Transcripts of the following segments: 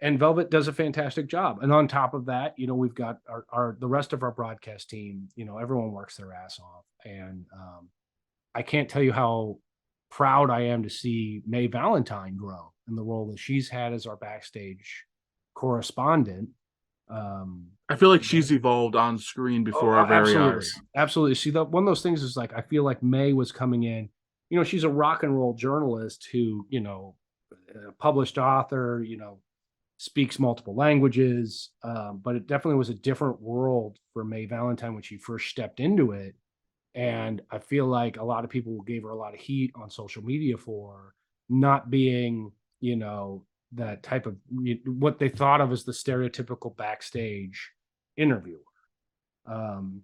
And Velvet does a fantastic job. And on top of that, we've got the rest of our broadcast team, everyone works their ass off. And I can't tell you how proud I am to see May Valentine grow in the role that she's had as our backstage correspondent. I feel like she's evolved on screen Oh, before our very absolutely. eyes. Absolutely. See, that one of those things is like, I feel like May was coming in, she's a rock and roll journalist who, a published author, speaks multiple languages. But it definitely was a different world for May Valentine when she first stepped into it. And I feel like a lot of people gave her a lot of heat on social media for not being, that type of what they thought of as the stereotypical backstage interviewer. Um,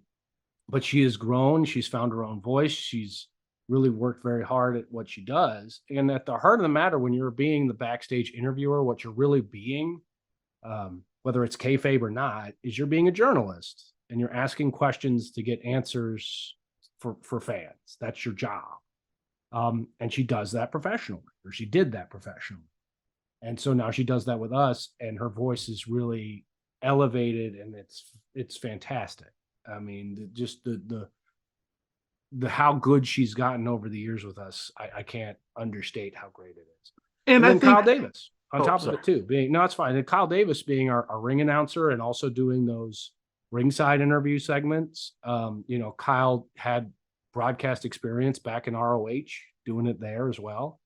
but she has grown. She's found her own voice. She's really worked very hard at what she does. And at the heart of the matter, when you're being the backstage interviewer, what you're really being, whether it's kayfabe or not, is you're being a journalist and you're asking questions to get answers for fans. That's your job. And she does that professionally, or she did that professionally. And so now she does that with us, and her voice is really elevated, and it's fantastic. I mean, just the how good she's gotten over the years with us, I can't understate how great it is. And And I then Kyle think, Davis on oh, top of sorry. it too, being no, it's fine. And Kyle Davis being our ring announcer and also doing those ringside interview segments. Kyle had broadcast experience back in ROH, doing it there as well.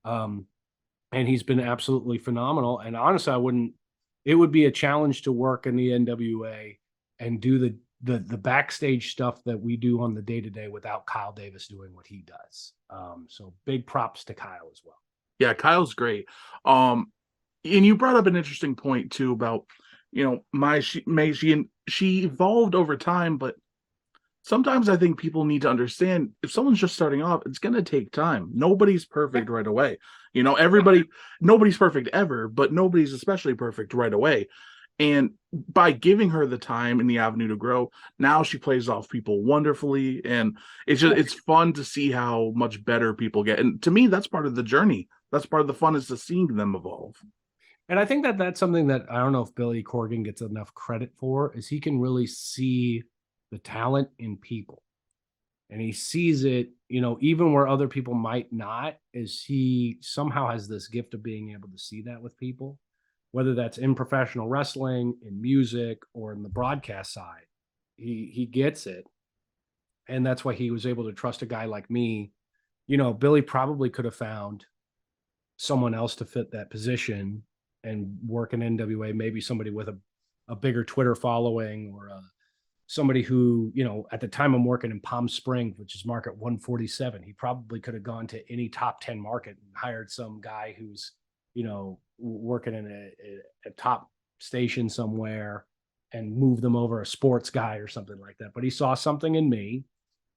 And he's been absolutely phenomenal. And honestly, it would be a challenge to work in the NWA and do the backstage stuff that we do on the day to day without Kyle Davis doing what he does. So big props to Kyle as well. Yeah, Kyle's great. And you brought up an interesting point too about, she evolved over time, but sometimes I think people need to understand if someone's just starting off, it's going to take time. Nobody's perfect right away. Nobody's perfect ever, but nobody's especially perfect right away. And by giving her the time and the avenue to grow, now she plays off people wonderfully. And it's fun to see how much better people get. And to me, that's part of the journey. That's part of the fun, is to seeing them evolve. And I think that that's something that I don't know if Billy Corgan gets enough credit for, is he can really see the talent in people. And he sees it, even where other people might not, is he somehow has this gift of being able to see that with people, whether that's in professional wrestling, in music, or in the broadcast side. He gets it. And that's why he was able to trust a guy like me. Billy probably could have found someone else to fit that position and work in NWA, maybe somebody with a bigger Twitter following, or somebody who, at the time I'm working in Palm Springs, which is market 147, he probably could have gone to any top 10 market and hired some guy who's, working in a top station somewhere and move them over, a sports guy or something like that. But he saw something in me,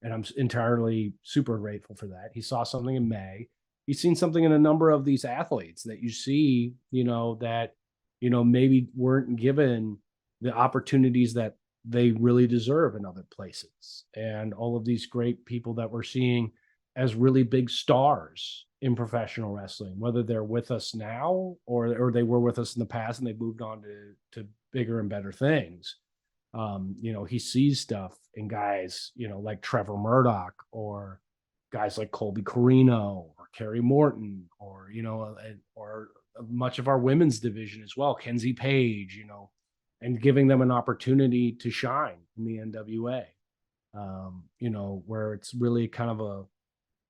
and I'm entirely super grateful for that. He saw something in May. He's seen something in a number of these athletes that you see, that, maybe weren't given the opportunities that they really deserve in other places. And all of these great people that we're seeing as really big stars in professional wrestling, whether they're with us now or they were with us in the past and they moved on to bigger and better things. He sees stuff in guys, like Trevor Murdoch, or guys like Colby Corino or Kerry Morton, or much of our women's division as well, Kenzie Page, and giving them an opportunity to shine in the NWA. Where it's really kind of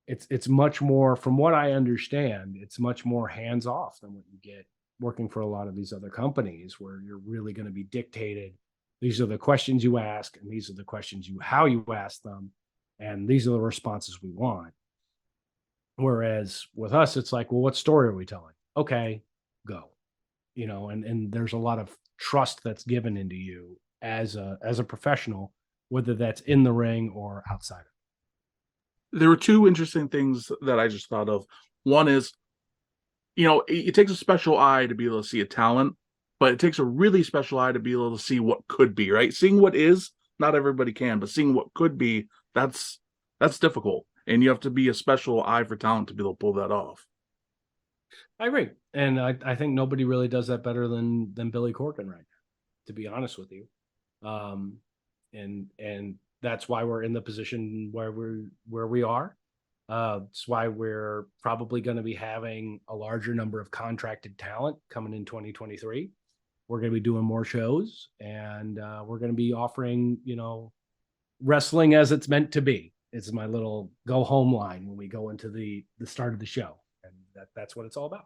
it's much more, from what I understand, it's much more hands off than what you get working for a lot of these other companies, where you're really going to be dictated. These are the questions you ask, and these are the questions how you ask them, and these are the responses we want. Whereas with us, it's like, well, what story are we telling? Okay, go. And there's a lot of trust that's given into you as a professional, whether that's in the ring or outside of it. There were two interesting things that I just thought of. One is, it takes a special eye to be able to see a talent, but it takes a really special eye to be able to see what could be, right? Seeing what is, not everybody can, but seeing what could be, that's difficult. And you have to be a special eye for talent to be able to pull that off. I agree. And I think nobody really does that better than Billy Corgan right now, to be honest with you. And that's why we're in the position where we are. It's why we're probably going to be having a larger number of contracted talent coming in 2023. We're going to be doing more shows, and we're going to be offering, wrestling as it's meant to be. It's my little go home line when we go into the start of the show, and that's what it's all about.